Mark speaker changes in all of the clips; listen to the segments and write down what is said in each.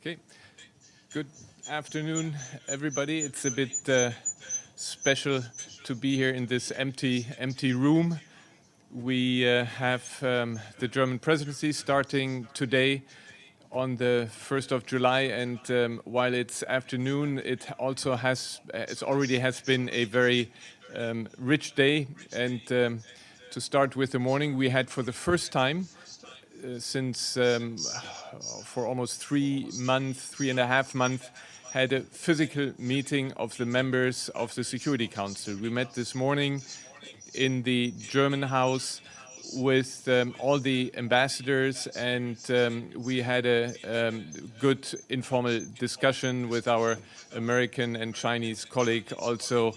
Speaker 1: Okay, good afternoon, everybody. It's a bit special to be here in this empty room. We have the German presidency starting today on the 1st of July, and while it's afternoon, it already has been a very rich day. And to start with the morning, we had for the first time since for almost 3 months, 3.5 months, had a physical meeting of the members of the Security Council. We met this morning in the German house with all the ambassadors, and we had a good informal discussion with our American and Chinese colleague also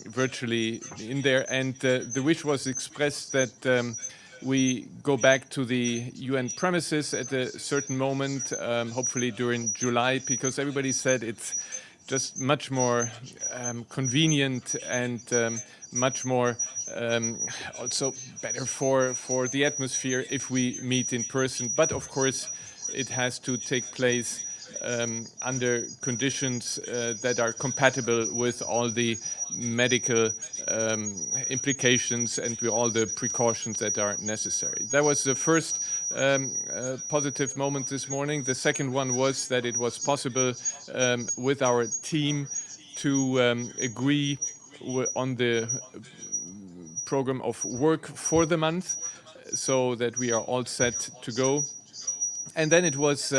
Speaker 1: virtually in there. And the wish was expressed that we go back to the UN premises at a certain moment, hopefully during July, because everybody said it's just much more convenient and much more also better for the atmosphere if we meet in person. But of course, it has to take place under conditions that are compatible with all the medical implications and with all the precautions that are necessary. That was the first positive moment this morning. The second one was that it was possible with our team to agree on the program of work for the month, so that we are all set to go. And then it was,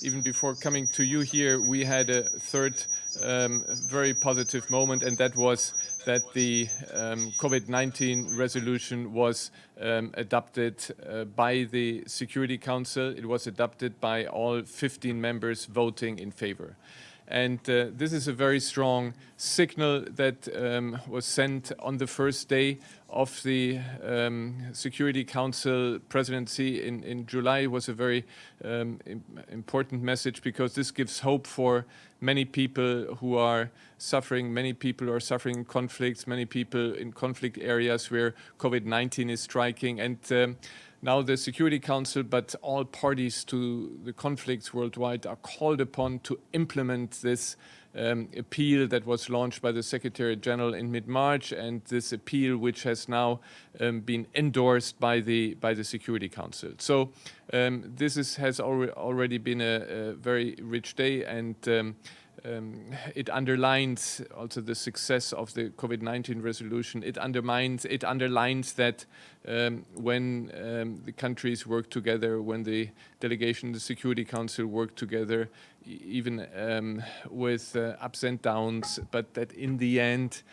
Speaker 1: even before coming to you here, we had a third very positive moment, and that was that the COVID-19 resolution was adopted by the Security Council. It was adopted by all 15 members voting in favor. And this is a very strong signal that was sent on the first day of the Security Council presidency in July. It was a very important message, because this gives hope for many people who are suffering. Many people are suffering in conflicts, many people in conflict areas where COVID-19 is striking. And now the Security Council, but all parties to the conflicts worldwide, are called upon to implement this appeal that was launched by the Secretary General in mid-March, and this appeal which has now been endorsed by the Security Council. So this has already been a very rich day, and it underlines also the success of the COVID-19 resolution. It underlines that when the countries work together, when the delegation of the Security Council work together, even with ups and downs, but that in the end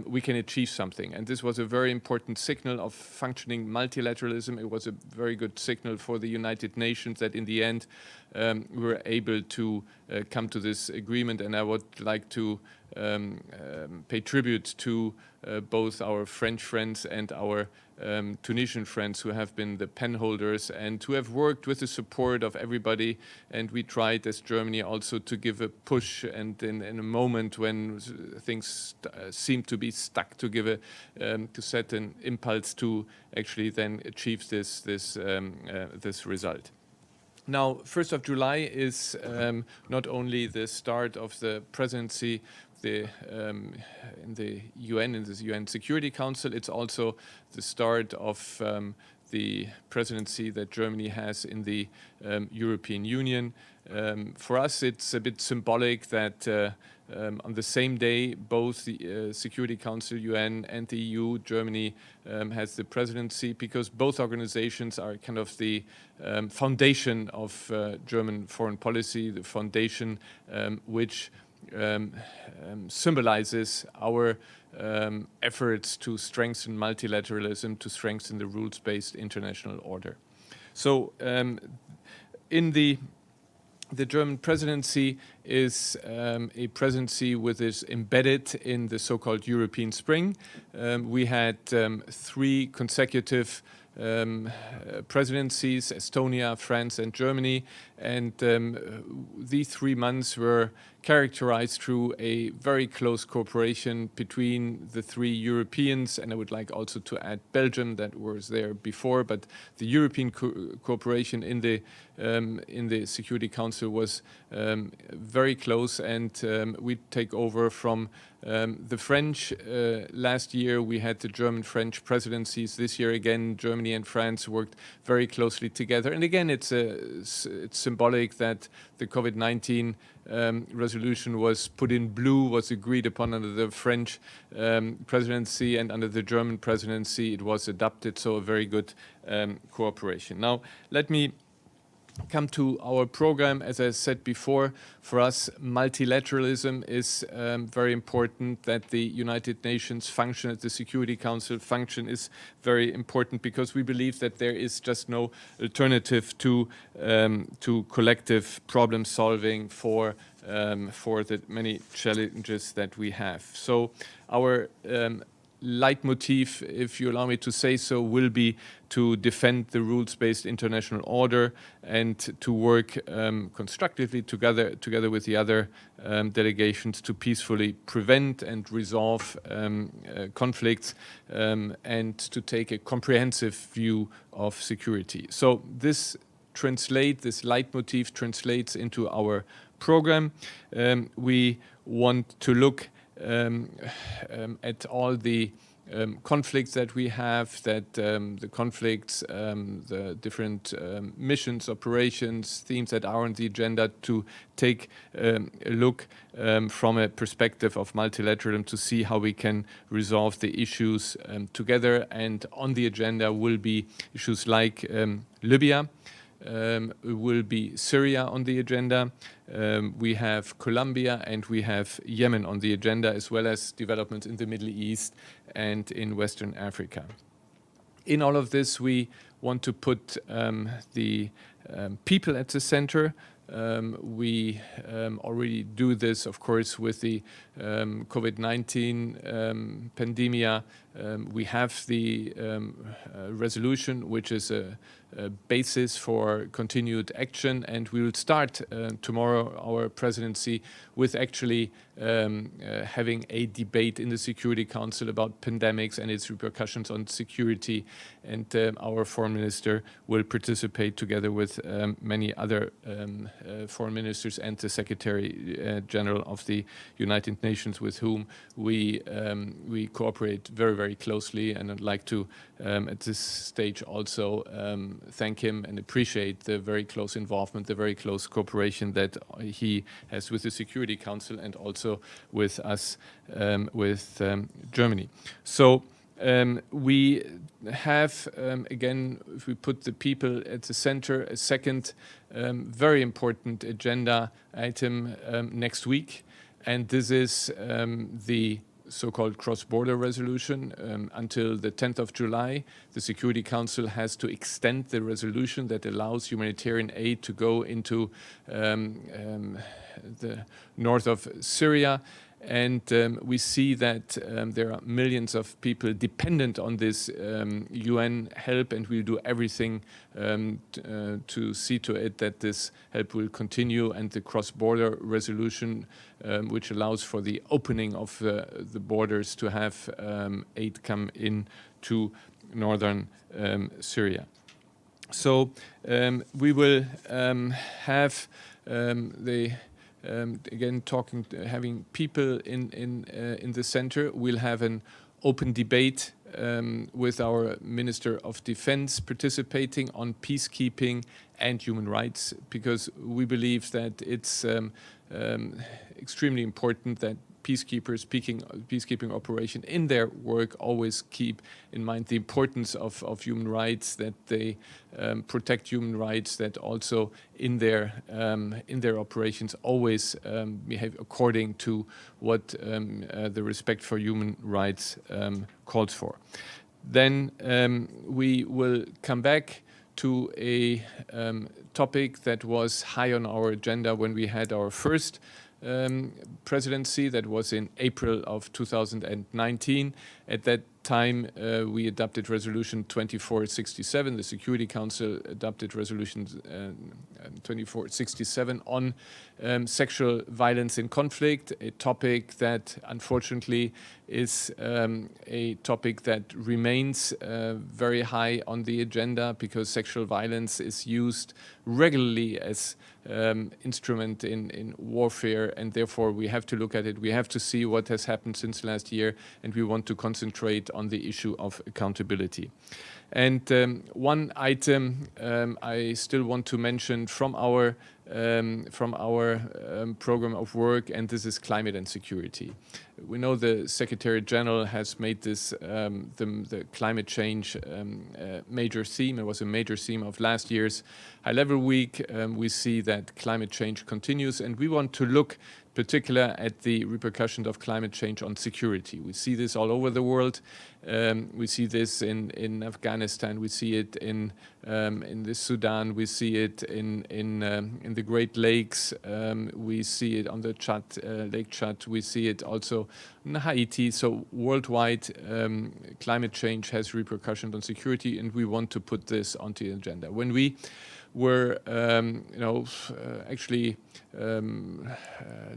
Speaker 1: we can achieve something. And this was a very important signal of functioning multilateralism. It was a very good signal for the United Nations that in the end we were able to come to this agreement. And I would like to pay tribute to both our French friends and our Tunisian friends, who have been the pen holders and who have worked with the support of everybody. And we tried as Germany also to give a push, and in a moment when things seem to be stuck, to give to set an impulse to actually then achieve this result. Now, 1st of July is not only the start of the presidency in the UN Security Council, it's also the start of the presidency that Germany has in the European Union. For us, it's a bit symbolic that on the same day, both the Security Council, UN, and the EU, Germany has the presidency, because both organizations are kind of the foundation of German foreign policy, the foundation which symbolizes our efforts to strengthen multilateralism, to strengthen the rules-based international order. So in the German presidency is a presidency which is embedded in the so-called European Spring. We had 3 consecutive presidencies, Estonia, France, and Germany, And these 3 months were characterized through a very close cooperation between the 3 Europeans, and I would like also to add Belgium, that was there before, but the European cooperation in the Security Council was very close, and we take over from the French. Last year we had the German-French presidencies. This year again, Germany and France worked very closely together. And again, it's symbolic that the COVID-19 resolution was put in blue, was agreed upon under the French presidency, and under the German presidency it was adopted, so a very good cooperation. Now, let me come to our program. As I said before, for us multilateralism is very important. That the United Nations function, that the Security Council function is very important, because we believe that there is just no alternative to collective problem solving for the many challenges that we have. So our leitmotif, if you allow me to say so, will be to defend the rules-based international order and to work constructively together with the other delegations to peacefully prevent and resolve conflicts and to take a comprehensive view of security. So this leitmotif translates into our program. We want to look at all the conflicts that we have, the conflicts, the different missions, operations, themes that are on the agenda, to take a look from a perspective of multilateralism to see how we can resolve the issues together. And on the agenda will be issues like Libya. Will be Syria on the agenda. We have Colombia and we have Yemen on the agenda, as well as developments in the Middle East and in Western Africa. In all of this, we want to put the people at the center. We already do this, of course, with the COVID-19 pandemic. We have the resolution, which is a basis for continued action, and we will start tomorrow our presidency with actually having a debate in the Security Council about pandemics and its repercussions on security, and our foreign minister will participate together with many other foreign ministers and the Secretary General of the United Nations, with whom we cooperate very, very closely. And I'd like to at this stage also thank him and appreciate the very close involvement, the very close cooperation that he has with the Security Council and also with us, with Germany. So we have, again, if we put the people at the center, a second very important agenda item next week, and this is the so-called cross-border resolution. Until the 10th of July, the Security Council has to extend the resolution that allows humanitarian aid to go into the north of Syria. And we see that there are millions of people dependent on this UN help, and we'll do everything to see to it that this help will continue, and the cross-border resolution, which allows for the opening of the borders to have aid come in to northern Syria. So we will have again, having people in the center. We'll have an open debate with our Minister of Defense participating on peacekeeping and human rights, because we believe that it's extremely important that peacekeeping operation in their work always keep in mind the importance of human rights, that they protect human rights, that also in their operations always behave according to what the respect for human rights calls for. Then we will come back to a topic that was high on our agenda when we had our first presidency. That was in April of 2019. At that time, we adopted Resolution 2467. The Security Council adopted Resolution 2467 on sexual violence in conflict, a topic that unfortunately is a topic that remains very high on the agenda because sexual violence is used regularly as instrument in warfare, and therefore we have to look at it. We have to see what has happened since last year, and we want to concentrate on the issue of accountability. And one item I still want to mention from our program of work, and this is climate and security. We know the Secretary General has made this the climate change major theme. It was a major theme of last year's high-level week. We see that climate change continues, and we want to look particular at the repercussions of climate change on security. We see this all over the world. We see this in Afghanistan. We see it in the Sudan. We see it in the Great Lakes. We see it on the Lake Chad. We see it also in Haiti. So worldwide, climate change has repercussions on security, and we want to put this onto the agenda. When we were actually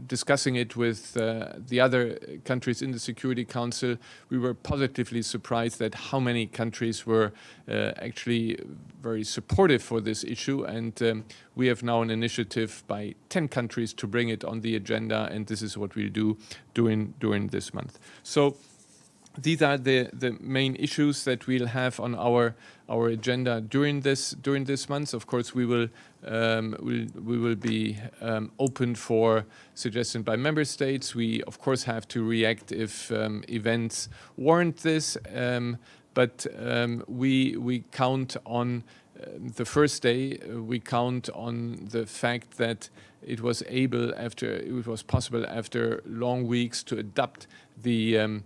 Speaker 1: discussing it with the other countries in the Security Council, we were positively surprised at how many countries were actually very supportive for this issue. And we have now an initiative by 10 countries to bring it on the agenda, and this is what we'll do during this month. So these are the main issues that we'll have on our agenda during this month. Of course, we will be open for suggestions by member states. We of course have to react if events warrant this, but we count on the first day. We count on the fact that it was possible after long weeks to adopt the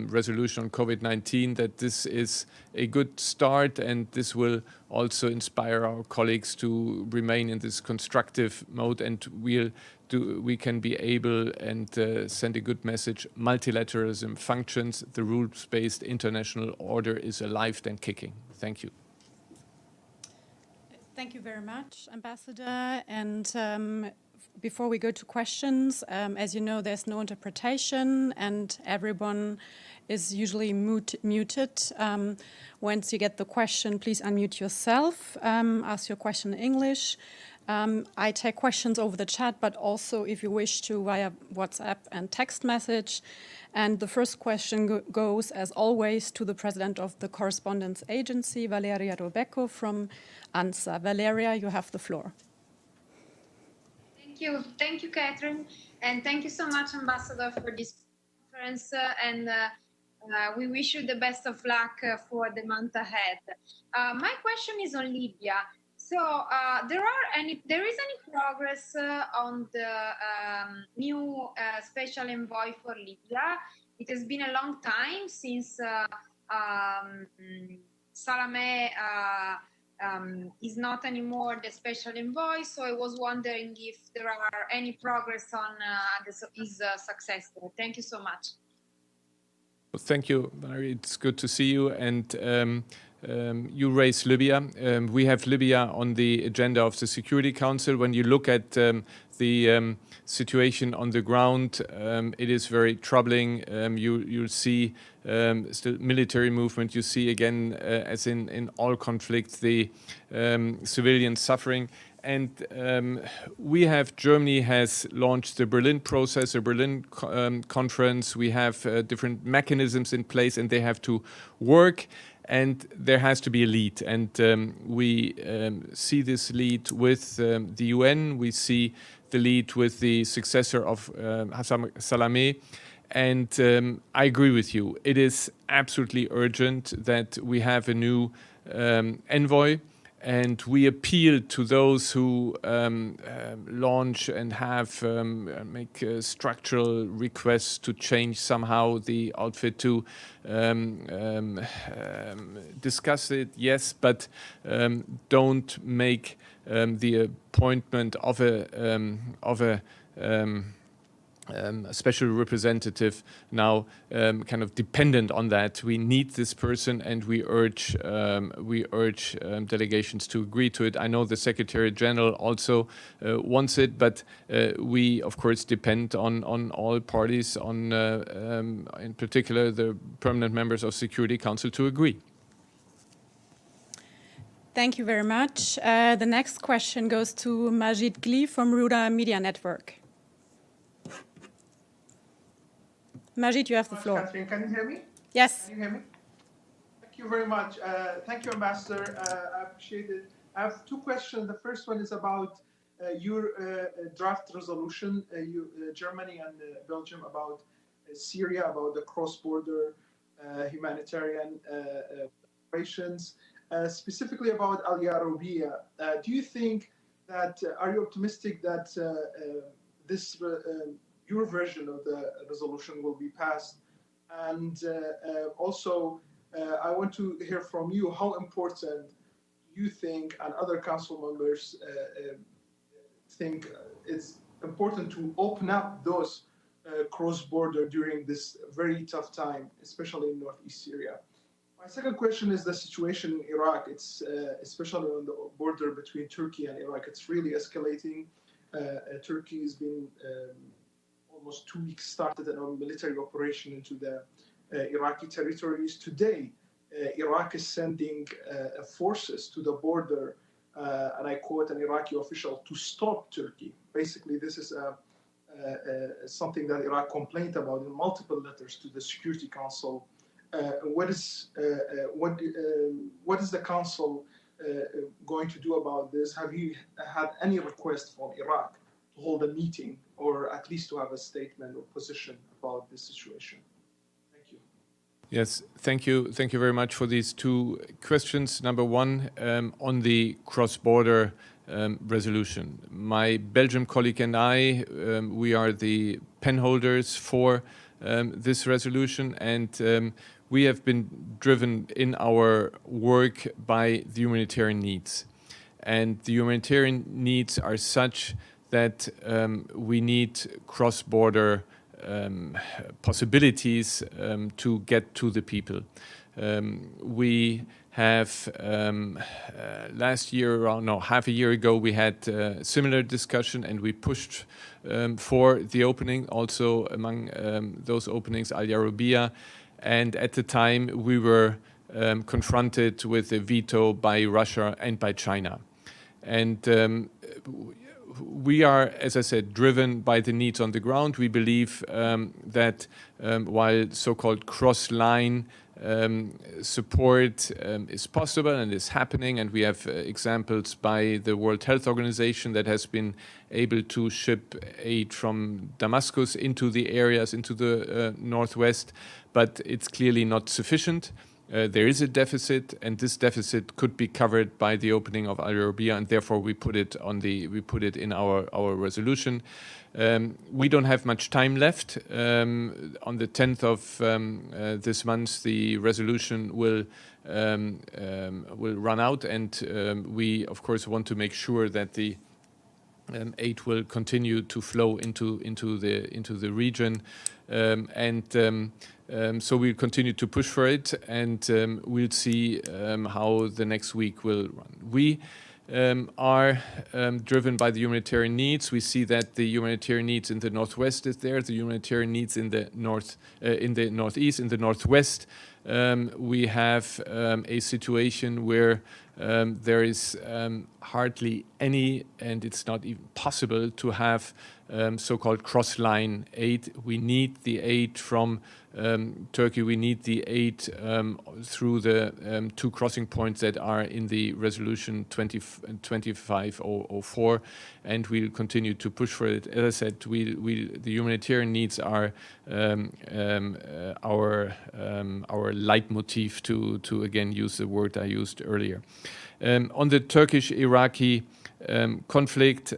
Speaker 1: resolution on COVID-19, that this is a good start, and this will also inspire our colleagues to remain in this constructive mode, and we can be able and send a good message. Multilateralism functions. The rules-based international order is alive and kicking. Thank you.
Speaker 2: Thank you very much, Ambassador. And before we go to questions, as you know, there's no interpretation and everyone is usually muted. Once you get the question, please unmute yourself, ask your question in English. I take questions over the chat, but also if you wish to via WhatsApp and text message. And the first question goes, as always, to the President of the Correspondence Agency, Valeria Rebecco from ANSA. Valeria, you have the floor.
Speaker 3: Thank you, Catherine, and thank you so much, Ambassador, for this conference. We wish you the best of luck for the month ahead. My question is on Libya. So, there is any progress on the new special envoy for Libya? It has been a long time since Salameh is not anymore the special envoy, so I was wondering if there are any progress on his successor. Thank you so much.
Speaker 1: Well, thank you, Valerie. It's good to see you. And you raised Libya. We have Libya on the agenda of the Security Council. When you look at the situation on the ground, it is very troubling. You'll see still military movement. You see again, as in all conflicts, the civilian suffering. And Germany has launched the Berlin process, a Berlin conference. We have different mechanisms in place, and they have to work. And there has to be a lead. And we see this lead with the UN. We see the lead with the successor of Hassan Salameh. And I agree with you. It is absolutely urgent that we have a new envoy. And we appeal to those who launch and have make structural requests to change somehow the outfit, to discuss it, yes, but don't make the appointment of a special representative now kind of dependent on that. We need this person, and we urge delegations to agree to it. I know the Secretary General also wants it, but we of course depend on all parties, on in particular the permanent members of Security Council, to agree.
Speaker 2: Thank you very much. The next question goes to Majid Gli from Ruda Media Network. Majid, you have the floor.
Speaker 4: Catherine, can you hear me?
Speaker 2: Yes.
Speaker 4: Can you hear me? Thank you very much. Thank you, Ambassador. I appreciate it. I have two questions. The first one is about your draft resolution, Germany and Belgium, about Syria, about the cross-border humanitarian operations, specifically about Al Yarubia. Do you think that, are you optimistic that this your version of the resolution will be passed? And also, I want to hear from you how important you think, and other council members think it's important to open up those cross-border during this very tough time, especially in northeast Syria. My second question is the situation in Iraq. It's especially on the border between Turkey and Iraq. It's really escalating. Turkey has been almost 2 weeks started a military operation into the Iraqi territories. Today, Iraq is sending forces to the border, and I quote an Iraqi official, to stop Turkey. Basically, this is something that Iraq complained about in multiple letters to the Security Council. What is the Council going to do about this? Have you had any request from Iraq to hold a meeting, or at least to have a statement or position about this situation? Thank you.
Speaker 1: Yes, thank you. Thank you very much for these two questions. Number one, on the cross-border resolution. My Belgian colleague and I, we are the pen holders for this resolution, and we have been driven in our work by the humanitarian needs. And the humanitarian needs are such that we need cross-border possibilities to get to the people. We have last year, half a year ago, we had a similar discussion, and we pushed for the opening, also among those openings, Al Yarubia. And at the time, we were confronted with a veto by Russia and by China. And we are, as I said, driven by the needs on the ground. We believe that while so-called cross-line support is possible and is happening, and we have examples by the World Health Organization that has been able to ship aid from Damascus into the areas, into the northwest, but it's clearly not sufficient. There is a deficit, and this deficit could be covered by the opening of Al Yarubia, and therefore we put it in our resolution. We don't have much time left. On the 10th of this month, the resolution will run out, and we of course want to make sure that the aid will continue to flow into the region, so we'll continue to push for it, and we'll see how the next week will run. We are driven by the humanitarian needs. We see that the humanitarian needs in the northwest is there, the humanitarian needs in the northeast, in the northwest. We have a situation where there is hardly any, and it's not even possible to have so-called cross-line aid. We need the aid from Turkey. We need the aid through the two crossing points that are in the resolution 2504, and we'll continue to push for it. As I said, the humanitarian needs are our leitmotif, to again use the word I used earlier. On the Turkish-Iraqi conflict,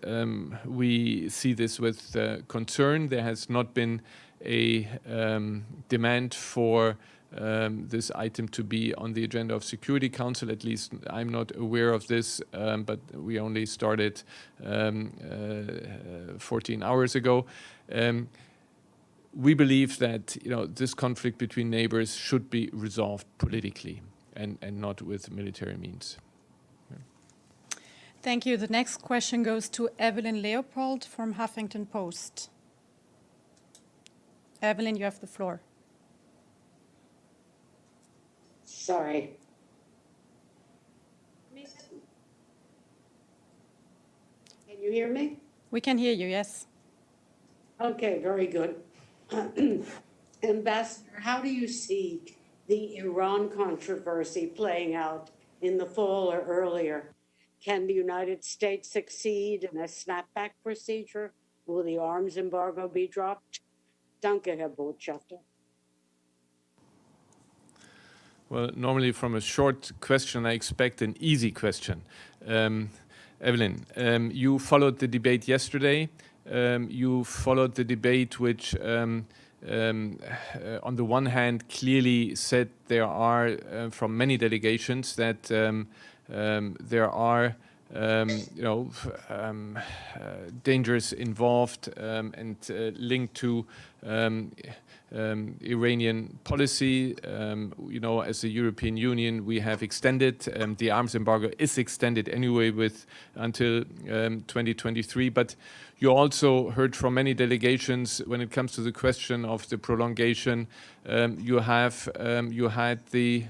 Speaker 1: we see this with concern. There has not been a demand for this item to be on the agenda of Security Council. At least I'm not aware of this, but we only started 14 hours ago. we believe that this conflict between neighbors should be resolved politically and not with military means.
Speaker 2: Thank you. The next question goes to Evelyn Leopold from Huffington Post. Evelyn, you have the floor.
Speaker 5: Sorry. Can you hear me?
Speaker 2: We can hear you, yes.
Speaker 5: Okay, very good. Ambassador, how do you see the Iran controversy playing out in the fall or earlier? Can the United States succeed in a snapback procedure? Will the arms embargo be dropped? Danke, Herr Botschafter.
Speaker 1: Well, normally from a short question, I expect an easy question. Evelyn, you followed the debate yesterday. You followed the debate which, on the one hand, clearly said there are, from many delegations, that there are dangers involved and linked to Iranian policy. As the European Union, we have extended the arms embargo is extended anyway until 2023. But you also heard from many delegations when it comes to the question of the prolongation. You had the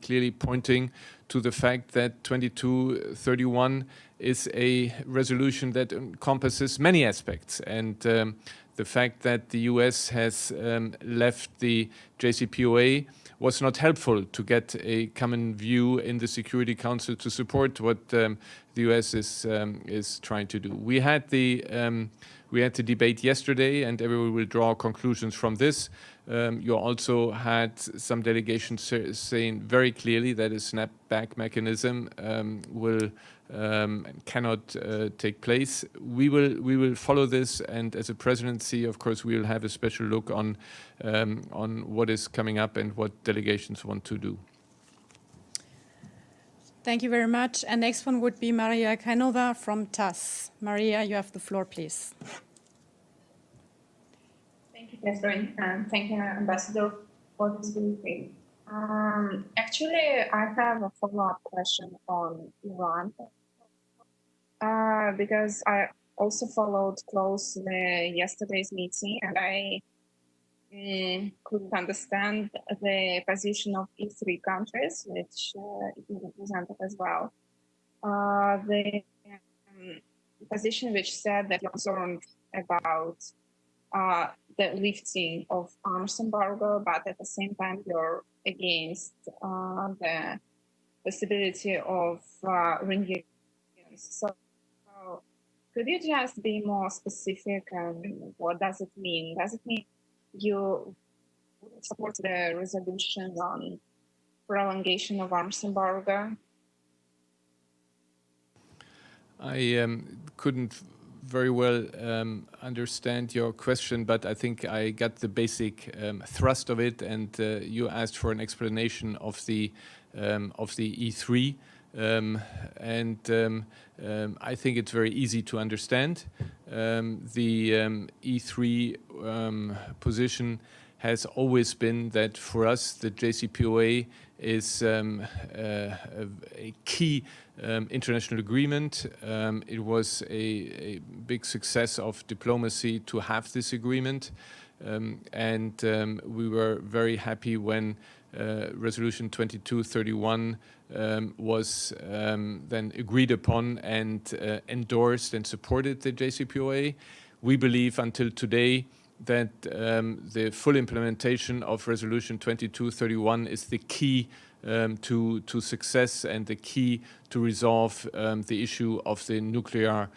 Speaker 1: clearly pointing to the fact that 2231 is a resolution that encompasses many aspects, and the fact that the US has left the JCPOA was not helpful to get a common view in the Security Council to support what the US is trying to do. We had the debate yesterday, and everyone will draw conclusions from this. You also had some delegations saying very clearly that a snapback mechanism will cannot take place. We will follow this, and as a presidency, of course, we will have a special look on what is coming up and what delegations want to do.
Speaker 2: Thank you very much. And next one would be Maria Kanova from TASS. Maria, you have the floor, please.
Speaker 6: Thank you, Catherine, and thank you, Ambassador, for this briefing. Actually, I have a follow-up question on Iran, because I also followed closely yesterday's meeting, and I couldn't understand the position of E3 countries, which you represented as well. The position which said that you're concerned about the lifting of arms embargo, but at the same time you're against the possibility of reunions. So could you just be more specific, and what does it mean? Does it mean you support the resolution on prolongation of arms embargo?
Speaker 1: I couldn't very well understand your question, but I think I got the basic thrust of it, and you asked for an explanation of the E3. I think it's very easy to understand. The E3 position has always been that for us, the JCPOA is a key international agreement. It was a big success of diplomacy to have this agreement. We were very happy when Resolution 2231 was then agreed upon and endorsed and supported the JCPOA. We believe until today that the full implementation of Resolution 2231 is the key to success and the key to resolve the issue of the nuclear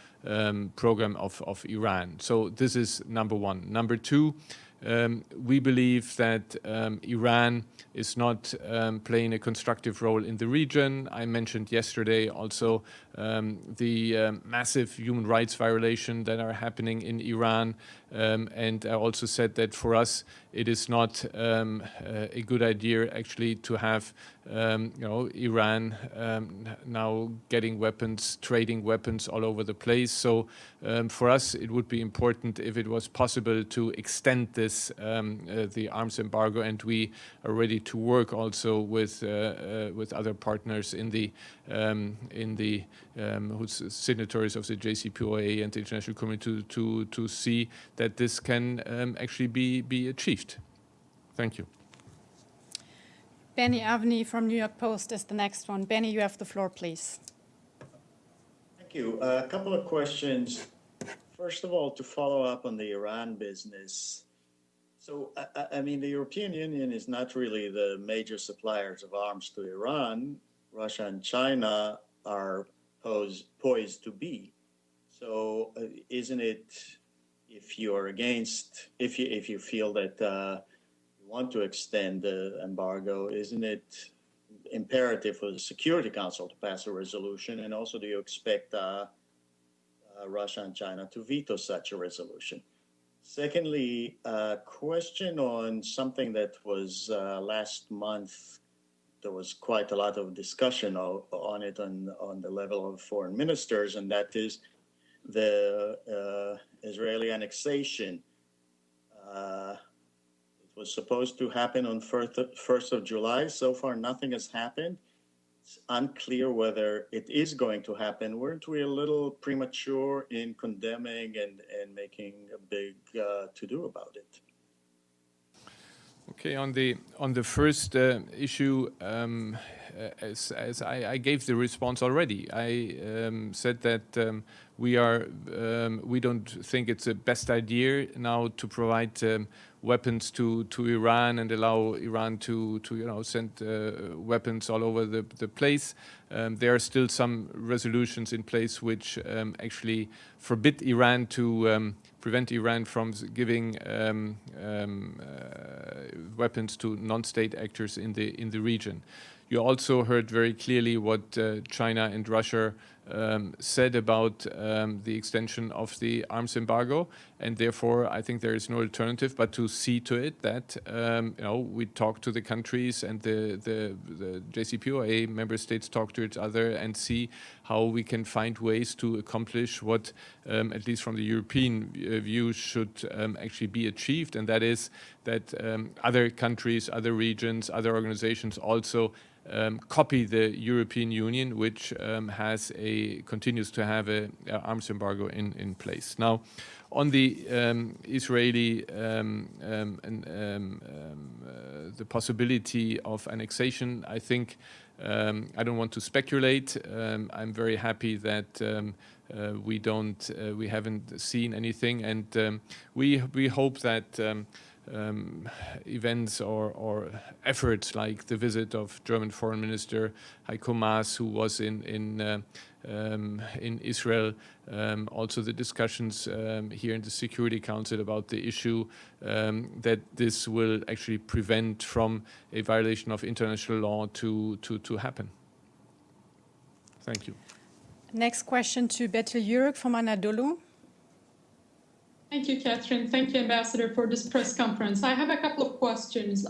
Speaker 1: program of Iran. So this is number one. Number two, we believe that Iran is not playing a constructive role in the region. I mentioned yesterday also the massive human rights violations that are happening in Iran. And I also said that for us, it is not a good idea actually to have Iran now getting weapons, trading weapons all over the place. So for us, it would be important if it was possible to extend this, the arms embargo, and we are ready to work also with other partners in the who's signatories of the JCPOA and the international community to see that this can actually be achieved. Thank you.
Speaker 2: Benny Avni from New York Post is the next one. Benny, you have the floor, please.
Speaker 7: Thank you. A couple of questions. First of all, to follow up on the Iran business. So, I mean, the European Union is not really the major suppliers of arms to Iran. Russia and China are poised to be. So, isn't it, if you feel that want to extend the embargo, isn't it imperative for the Security Council to pass a resolution? And also, do you expect Russia and China to veto such a resolution? Secondly, a question on something that was last month. There was quite a lot of discussion on it on the level of foreign ministers, and that is the Israeli annexation. Was supposed to happen on 1st of July. So far, nothing has happened. It's unclear whether it is going to happen. Weren't we a little premature in condemning and making a big to-do about it?
Speaker 1: Okay, on the first issue, as I gave the response already, I said that we don't think it's the best idea now to provide weapons to Iran and allow Iran to send weapons all over the place. There are still some resolutions in place which actually forbid Iran to prevent Iran from giving weapons to non-state actors in the region. You also heard very clearly what China and Russia said about the extension of the arms embargo, and therefore I think there is no alternative but to see to it that we talk to the countries and the JCPOA member states talk to each other and see how we can find ways to accomplish what, at least from the European view, should actually be achieved, and that is that other countries, other regions, other organizations also copy the European Union, which continues to have an arms embargo in place. Now, on the Israeli the possibility of annexation, I think I don't want to speculate. I'm very happy that we haven't seen anything, and we hope that events or efforts like the visit of German Foreign Minister Heiko Maas, who was in Israel, also the discussions here in the Security Council about the issue, that this will actually prevent from a violation of international law to happen. Thank you.
Speaker 2: Next question to Betül Yürek from Anadolu.
Speaker 8: Thank you, Catherine. Thank you, Ambassador, for this press conference. I have a couple of questions.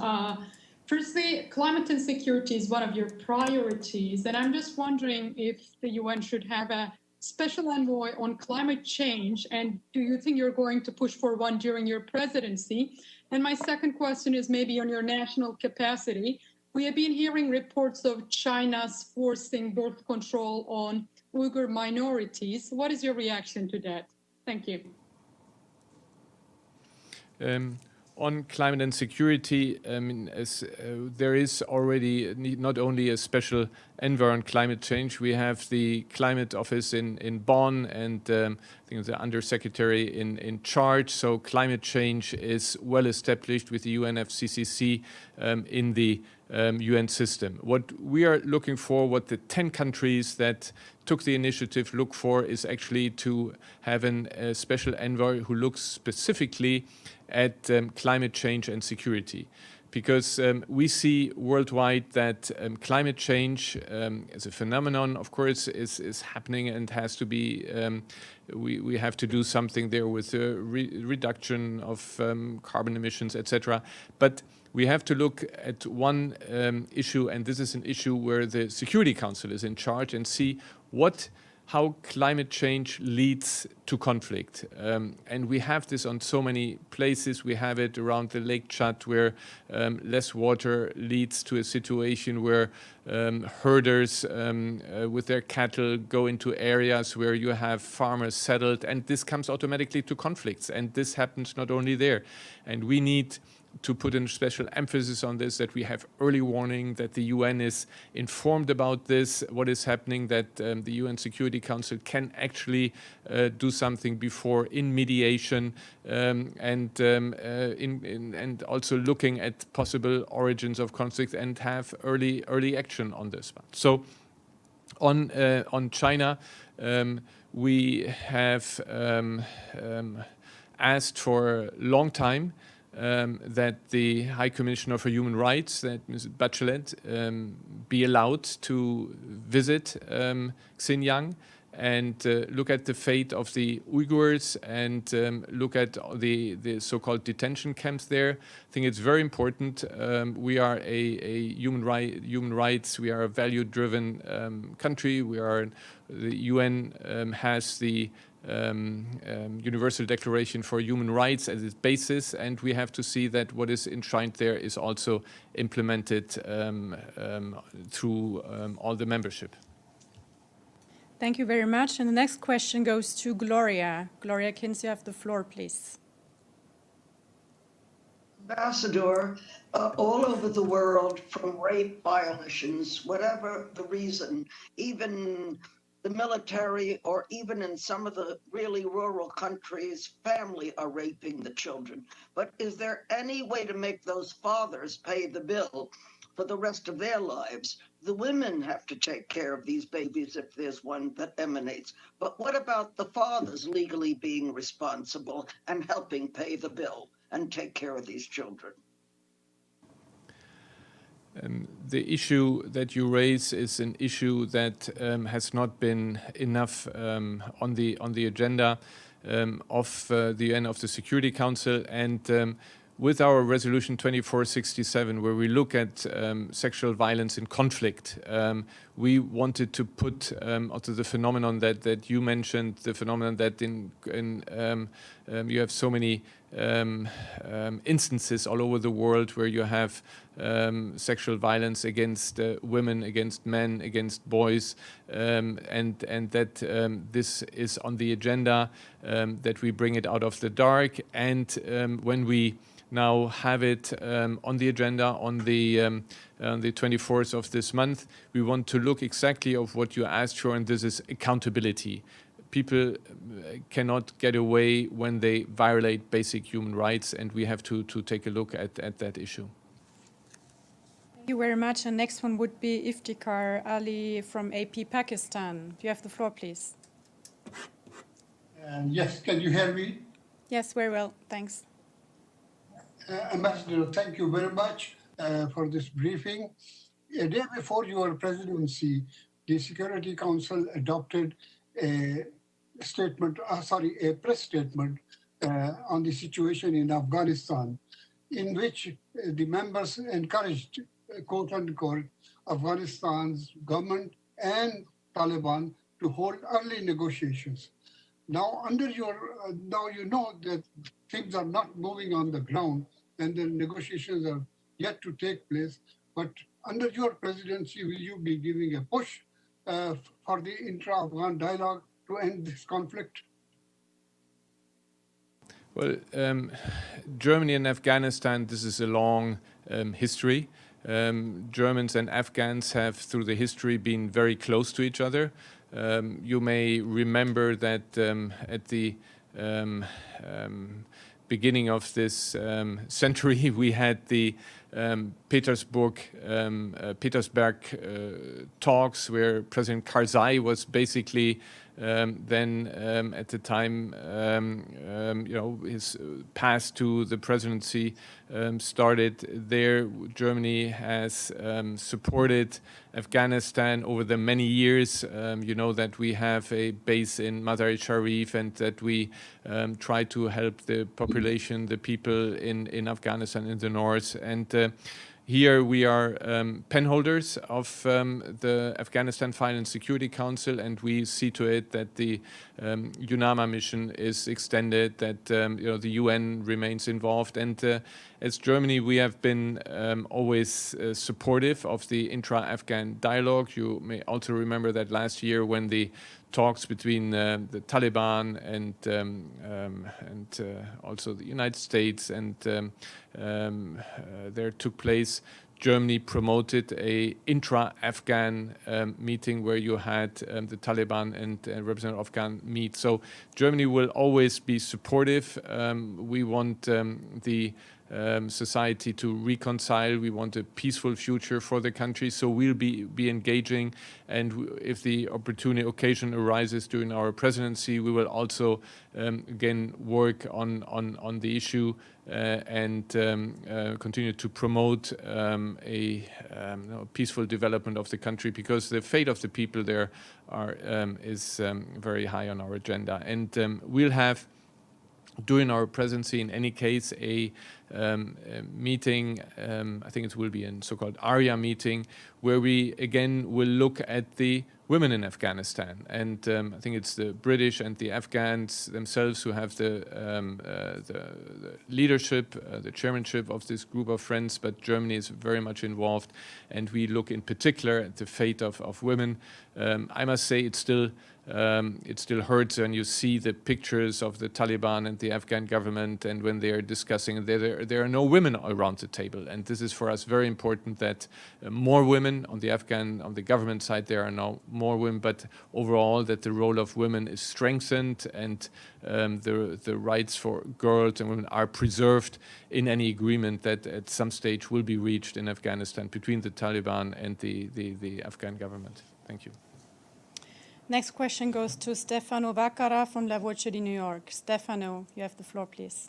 Speaker 8: Firstly, climate and security is one of your priorities, and I'm just wondering if the UN should have a special envoy on climate change, and do you think you're going to push for one during your presidency? And my second question is maybe on your national capacity. We have been hearing reports of China's forcing birth control on Uyghur minorities. What is your reaction to that? Thank you.
Speaker 1: On climate and security, there is already not only a special envoy on climate change. We have the climate office in Bonn, and I think the undersecretary in charge. So climate change is well established with the UNFCCC in the UN system. What we are looking for, what the 10 countries that took the initiative look for, is actually to have a special envoy who looks specifically at climate change and security. Because we see worldwide that climate change as a phenomenon, of course, is happening and has to be, we have to do something there with the reduction of carbon emissions, etc. But we have to look at one issue, and this is an issue where the Security Council is in charge, and see how climate change leads to conflict. And we have this on so many places. We have it around the Lake Chad, where less water leads to a situation where herders with their cattle go into areas where you have farmers settled, and this comes automatically to conflicts. And this happens not only there. And we need to put a special emphasis on this, that we have early warning, that the UN is informed about this, what is happening, that the UN Security Council can actually do something before in mediation, and also looking at possible origins of conflict and have early action on this one. So on China, we have asked for a long time that the High Commissioner for Human Rights, that Ms. Bachelet, be allowed to visit Xinjiang and look at the fate of the Uyghurs and look at the so-called detention camps there. I think it's very important. We are a human rights, we are a value-driven country. The UN has the Universal Declaration for Human Rights as its basis, and we have to see that what is enshrined there is also implemented through all the membership.
Speaker 2: Thank you very much. And the next question goes to Gloria. Gloria Kins, you have the floor, please.
Speaker 9: Ambassador, all over the world, from rape violations, whatever the reason, even the military, or even in some of the really rural countries, family are raping the children. But is there any way to make those fathers pay the bill for the rest of their lives? The women have to take care of these babies if there's one that emanates. But what about the fathers legally being responsible and helping pay the bill and take care of these children?
Speaker 1: The issue that you raise is an issue that has not been enough on the agenda of the UN, of the Security Council, and with our resolution 2467, where we look at sexual violence in conflict, we wanted to put also the phenomenon that you mentioned, the phenomenon that you have so many instances all over the world where you have sexual violence against women, against men, against boys, and that this is on the agenda, that we bring it out of the dark, and when we now have it on the agenda on the 24th of this month, we want to look exactly of what you asked for, and this is accountability. People cannot get away when they violate basic human rights, and we have to take a look at that issue.
Speaker 2: Thank you very much. And next one would be Iftikhar Ali from AP Pakistan. You have the floor, please.
Speaker 10: Yes, can you hear me?
Speaker 2: Yes, very well. Thanks.
Speaker 10: Ambassador, thank you very much for this briefing. A day before your presidency, the Security Council adopted a press statement on the situation in Afghanistan, in which the members encouraged, quote unquote, Afghanistan's government and Taliban to hold early negotiations. Now, now you know that things are not moving on the ground, and the negotiations are yet to take place. But under your presidency, will you be giving a push for the intra-Afghan dialogue to end this conflict?
Speaker 1: Well, Germany and Afghanistan, this is a long history. Germans and Afghans have, through the history, been very close to each other. You may remember that at the beginning of this century, we had the Petersberg talks, where President Karzai was basically then at the time, his path to the presidency started there. Germany has supported Afghanistan over the many years. You know that we have a base in Mazar-e-Sharif and that we try to help the population, the people in Afghanistan in the north. And here we are penholders of the Afghanistan Foreign and Security Council, and we see to it that the UNAMA mission is extended, that the UN remains involved. And as Germany, we have been always supportive of the intra-Afghan dialogue. You may also remember that last year when the talks between the Taliban and also the United States and there took place, Germany promoted a intra-Afghan meeting where you had the Taliban and Representative Afghan meet. So Germany will always be supportive. We want the society to reconcile. We want a peaceful future for the country. So we'll be engaging. And if the occasion arises during our presidency, we will also again work on the issue and continue to promote a peaceful development of the country, because the fate of the people there is very high on our agenda. And we'll have, during our presidency, in any case, a meeting, I think it will be a so-called ARIA meeting, where we again will look at the women in Afghanistan. And I think it's the British and the Afghans themselves who have the leadership, the chairmanship of this group of friends, but Germany is very much involved. And we look in particular at the fate of women. I must say it still hurts when you see the pictures of the Taliban and the Afghan government, and when they are discussing, there are no women around the table. And this is for us very important, that more women on the government side, there are now more women, but overall that the role of women is strengthened, and the rights for girls and women are preserved in any agreement that at some stage will be reached in Afghanistan between the Taliban and the Afghan government. Thank you.
Speaker 2: Next question goes to Stefano Vaccara from La Voce di New York. Stefano, you have the floor, please.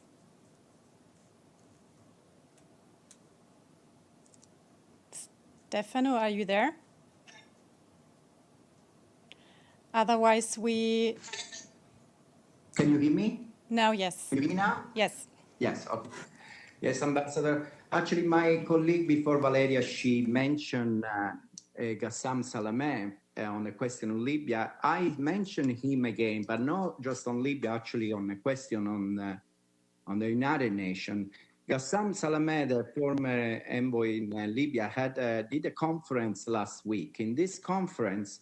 Speaker 2: Stefano, are you there? Otherwise, we...
Speaker 11: Can you hear me?
Speaker 2: Now, yes.
Speaker 11: Can you hear me now?
Speaker 2: Yes.
Speaker 11: Yes, okay. Yes, Ambassador. Actually, my colleague before Valeria, she mentioned Ghassam Salameh on the question on Libya. I mentioned him again, but not just on Libya, actually on the question on the United Nations. Ghassam Salameh, the former envoy in Libya, did a conference last week. In this conference,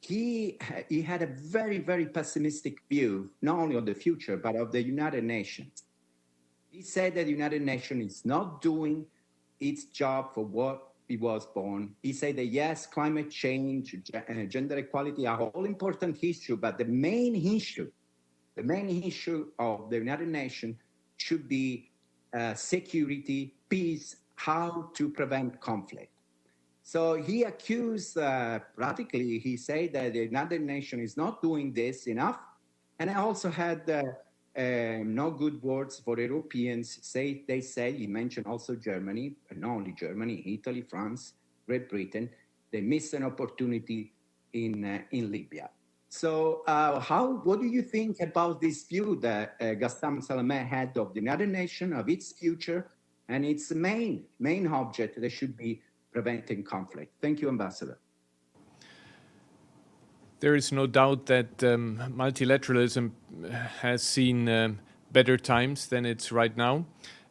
Speaker 11: he had a very, very pessimistic view, not only of the future, but of the United Nations. He said that the United Nations is not doing its job for what it was born. He said that yes, climate change, gender equality are all important issues, but the main issue of the United Nations should be security, peace, how to prevent conflict. So he accused, practically, he said that the United Nations is not doing this enough. And I also had no good words for Europeans. They say, he mentioned also Germany, and not only Germany, Italy, France, Great Britain. They missed an opportunity in Libya. So what do you think about this view that Ghassam Salameh had of the United Nations, of its future, and its main object that should be preventing conflict? Thank you, Ambassador.
Speaker 1: There is no doubt that multilateralism has seen better times than it's right now.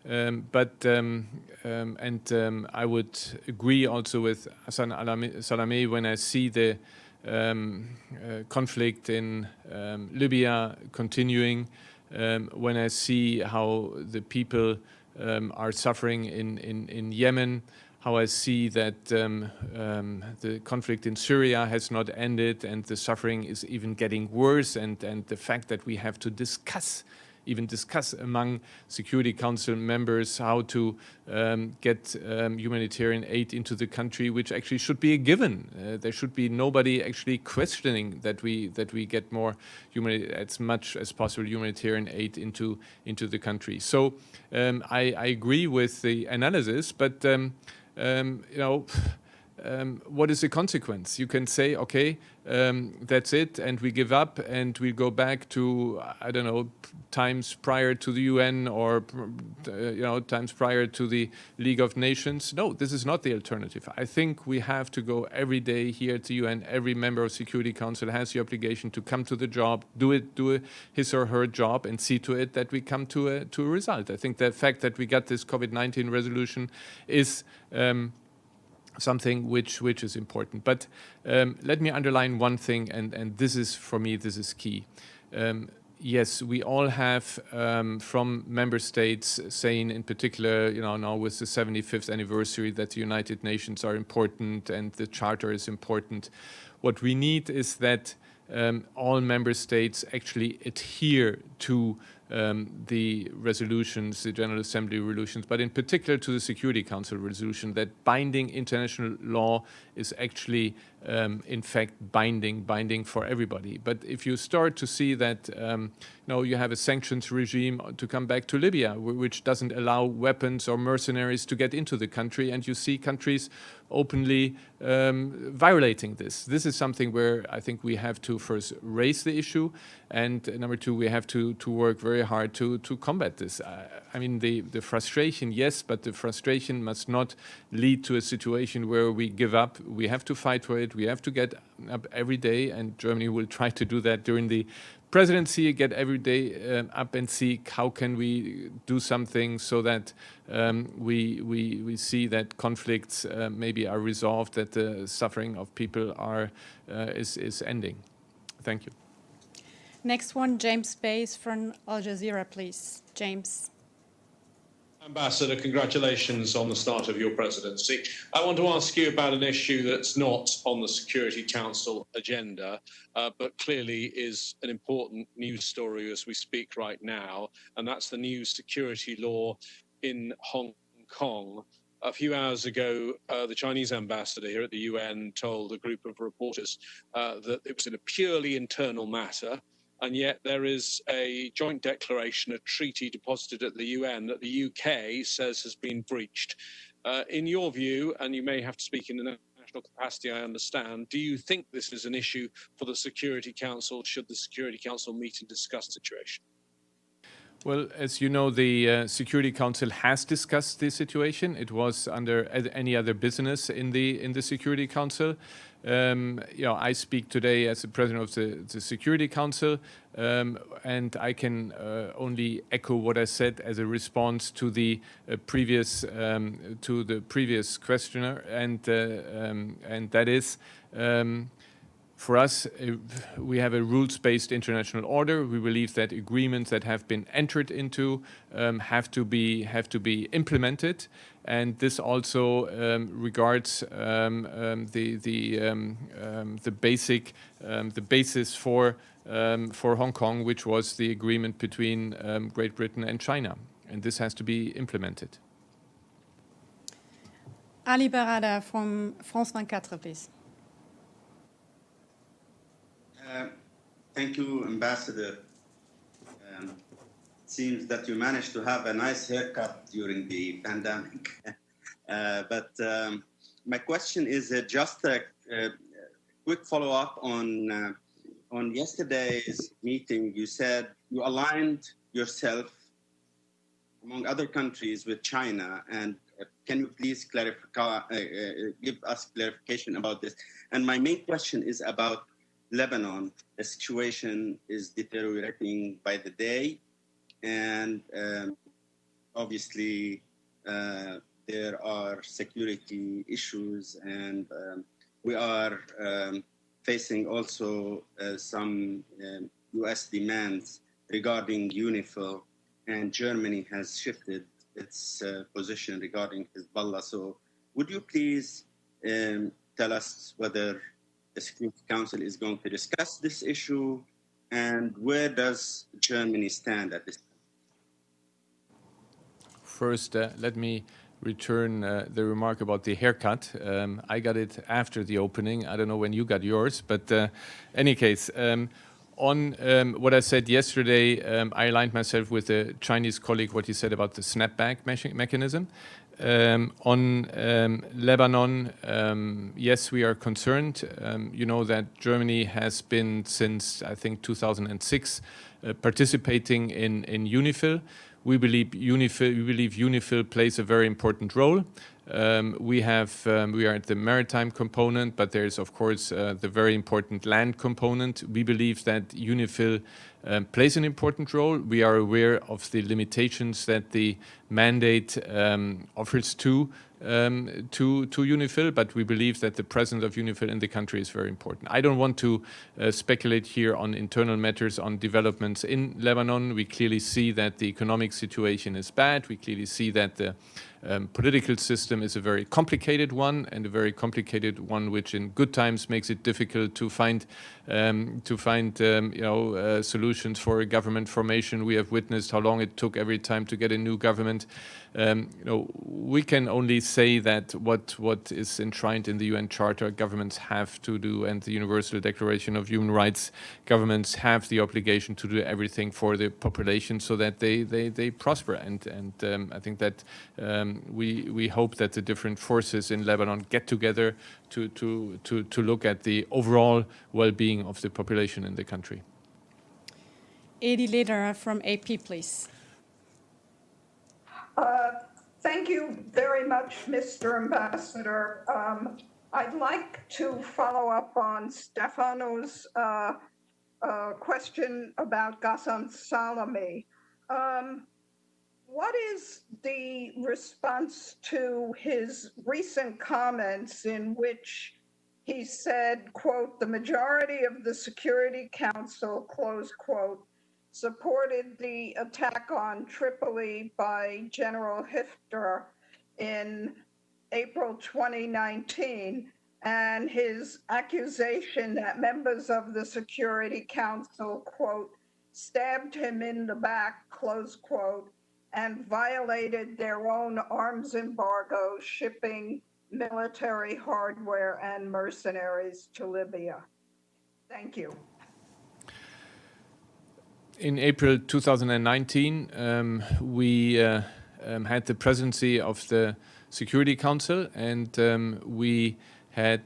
Speaker 1: But I would agree also with Hassan Salameh when I see the conflict in Libya continuing, when I see how the people are suffering in Yemen, how I see that the conflict in Syria has not ended and the suffering is even getting worse, and the fact that we have to discuss even discuss among Security Council members how to get humanitarian aid into the country, which actually should be a given. There should be nobody actually questioning that we get more as much as possible humanitarian aid into the country. So I agree with the analysis, but what is the consequence? You can say, okay, that's it, and we give up, and we go back to, I don't know, times prior to the UN or, times prior to the League of Nations. No, this is not the alternative. I think we have to go every day here at the UN. Every member of Security Council has the obligation to come to the job, do his or her job, and see to it that we come to a result. I think the fact that we got this COVID-19 resolution is something which is important. But let me underline one thing, and this is, for me, this is key. Yes, we all have from member states saying, in particular, now with the 75th anniversary, that the United Nations are important and the Charter is important. What we need is that all member states actually adhere to the resolutions, the General Assembly resolutions, but in particular to the Security Council resolution, that binding international law is actually, in fact, binding for everybody. But if you start to see that, you have a sanctions regime to come back to Libya, which doesn't allow weapons or mercenaries to get into the country, and you see countries openly violating this. This is something where I think we have to first raise the issue, and number two, we have to work very hard to combat this. I mean, the frustration, yes, but the frustration must not lead to a situation where we give up. We have to fight for it. We have to get up every day, and Germany will try to do that during the presidency, get every day up and see how can we do something so that we see that conflicts maybe are resolved, that the suffering of people is ending. Thank you.
Speaker 2: Next one, James Bays from Al Jazeera, please. James.
Speaker 12: Ambassador, congratulations on the start of your presidency. I want to ask you about an issue that's not on the Security Council agenda, but clearly is an important news story as we speak right now, and that's the new security law in Hong Kong. A few hours ago, the Chinese ambassador here at the UN told a group of reporters that it was a purely internal matter, and yet there is a joint declaration, a treaty deposited at the UN that the UK says has been breached. In your view, and you may have to speak in the national capacity, I understand, do you think this is an issue for the Security Council? Should the Security Council meet and discuss the situation?
Speaker 1: Well, as you know, the Security Council has discussed the situation. It was under any other business in the Security Council. I speak today as the president of the Security Council, and I can only echo what I said as a response to the previous questioner, and that is. For us, we have a rules-based international order. We believe that agreements that have been entered into have to be implemented, and this also regards the basis for Hong Kong, which was the agreement between Great Britain and China, and this has to be implemented.
Speaker 2: Ali Barada from France 24, please.
Speaker 13: Thank you, Ambassador. It seems that you managed to have a nice haircut during the pandemic. But my question is just a quick follow-up on yesterday's meeting. You said you aligned yourself, among other countries, with China. And can you please give us clarification about this? And my main question is about Lebanon. The situation is deteriorating by the day, and obviously there are security issues, and we are facing also some US demands regarding UNIFIL, and Germany has shifted its position regarding Hezbollah. So would you please tell us whether the Security Council is going to discuss this issue, and where does Germany stand at this time?
Speaker 1: First, let me return the remark about the haircut. I got it after the opening. I don't know when you got yours, but any case, on what I said yesterday, I aligned myself with a Chinese colleague, what he said about the snapback mechanism. On Lebanon, yes, we are concerned. You know that Germany has been since, I think, 2006, participating in UNIFIL. We believe UNIFIL plays a very important role. We are at the maritime component, but there's of course the very important land component. We believe that UNIFIL plays an important role. We are aware of the limitations that the mandate offers to UNIFIL, but we believe that the presence of UNIFIL in the country is very important. I don't want to speculate here on internal matters, on developments in Lebanon. We clearly see that the economic situation is bad. We clearly see that the political system is a very complicated one, and a very complicated one which in good times makes it difficult to find solutions for a government formation. We have witnessed how long it took every time to get a new government. We can only say that what is enshrined in the UN Charter, governments have to do, and the Universal Declaration of Human Rights, governments have the obligation to do everything for the population so that they prosper. And I think that we hope that the different forces in Lebanon get together to look at the overall well-being of the population in the country.
Speaker 2: Edi Leder from AP, please.
Speaker 14: Thank you very much, Mr. Ambassador. I'd like to follow up on Stefano's question about Ghassan Salame. What is the response to his recent comments in which he said, quote, "The majority of the Security Council," close quote, supported the attack on Tripoli by General Hifter in April 2019, and his accusation that members of the Security Council, quote, "stabbed him in the back," close quote, and violated their own arms embargo, shipping military hardware and mercenaries to Libya. Thank you.
Speaker 1: In April 2019, we had the presidency of the Security Council, and we had,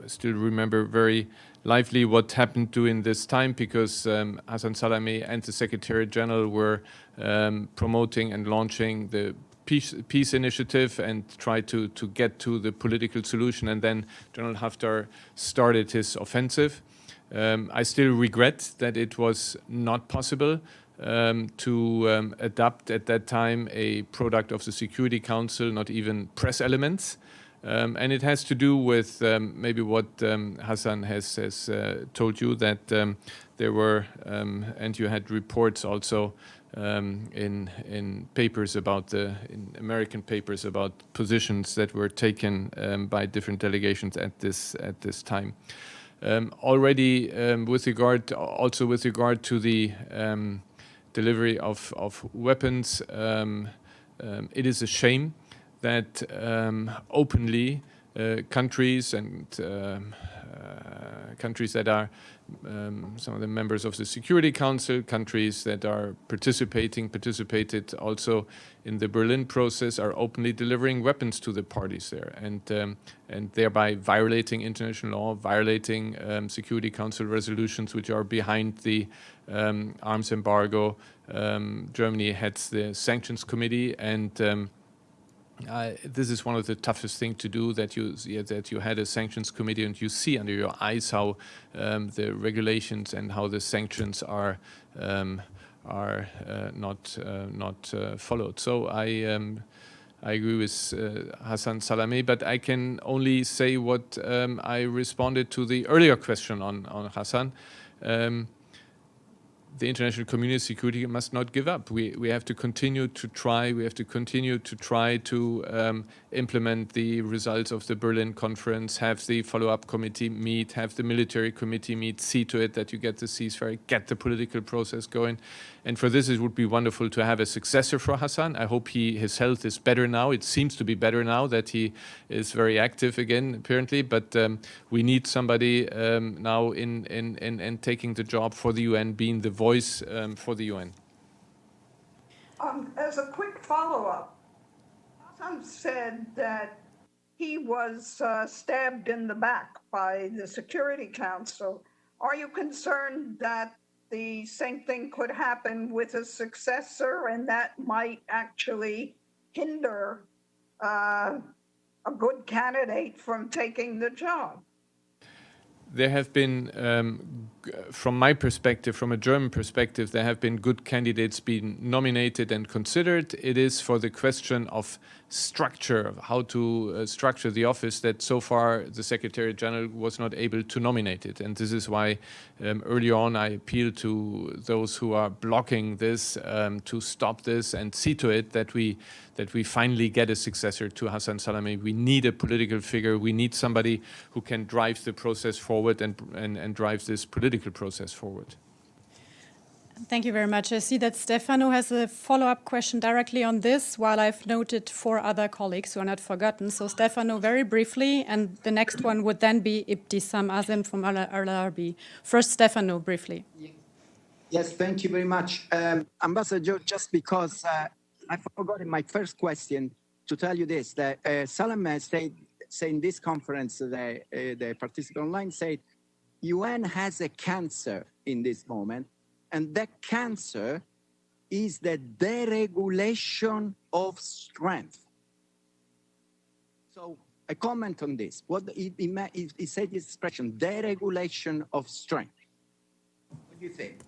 Speaker 1: still remember very lively what happened during this time, because Ghassan Salame and the Secretary General were promoting and launching the peace initiative and tried to get to the political solution, and then General Haftar started his offensive. I still regret that it was not possible to adopt at that time a product of the Security Council, not even press elements. And it has to do with maybe what Ghassan has told you, that there were, and you had reports also in papers about in American papers about positions that were taken by different delegations at this time. Already with regard to the delivery of weapons, it is a shame that openly countries and countries that are some of the members of the Security Council, countries that are participated also in the Berlin process, are openly delivering weapons to the parties there, and thereby violating international law, violating Security Council resolutions which are behind the arms embargo. Germany heads the Sanctions Committee, and this is one of the toughest things to do, that you had a sanctions committee and you see under your eyes how the regulations and how the sanctions are not followed. So I agree with Ghassan Salame, but I can only say what I responded to the earlier question on Ghassan. the international community security must not give up. We have to continue to try. We have to continue to try to implement the results of the Berlin conference, have the follow-up committee meet, have the military committee meet, see to it that you get the ceasefire, get the political process going. And for this, it would be wonderful to have a successor for Hassan. I hope his health is better now. It seems to be better now that he is very active again, apparently. But we need somebody now in taking the job for the UN, being the voice for the UN.
Speaker 14: As a quick follow-up, Hassan said that he was stabbed in the back by the Security Council. Are you concerned that the same thing could happen with a successor and that might actually hinder a good candidate from taking the job?
Speaker 1: There have been, from my perspective, from a German perspective, there have been good candidates being nominated and considered. It is for the question of structure, how to structure the office, that so far the Secretary General was not able to nominate it. And this is why earlier on I appealed to those who are blocking this to stop this and see to it that we finally get a successor to Hassan Salameh. We need a political figure. We need somebody who can drive the process forward and drive this political process forward.
Speaker 2: Thank you very much. I see that Stefano has a follow-up question directly on this, while I've noted 4 other colleagues who are not forgotten. So Stefano, very briefly, and the next one would then be Ibtisam Azim from Al-Arabi. First, Stefano, briefly.
Speaker 11: Yes, thank you very much. Ambassador, just because I forgot in my first question to tell you this, that Salameh said in this conference, the participant online said, UN has a cancer in this moment, and that cancer is the deregulation of strength. So a comment on this. What he said this expression, deregulation of strength. What do you think?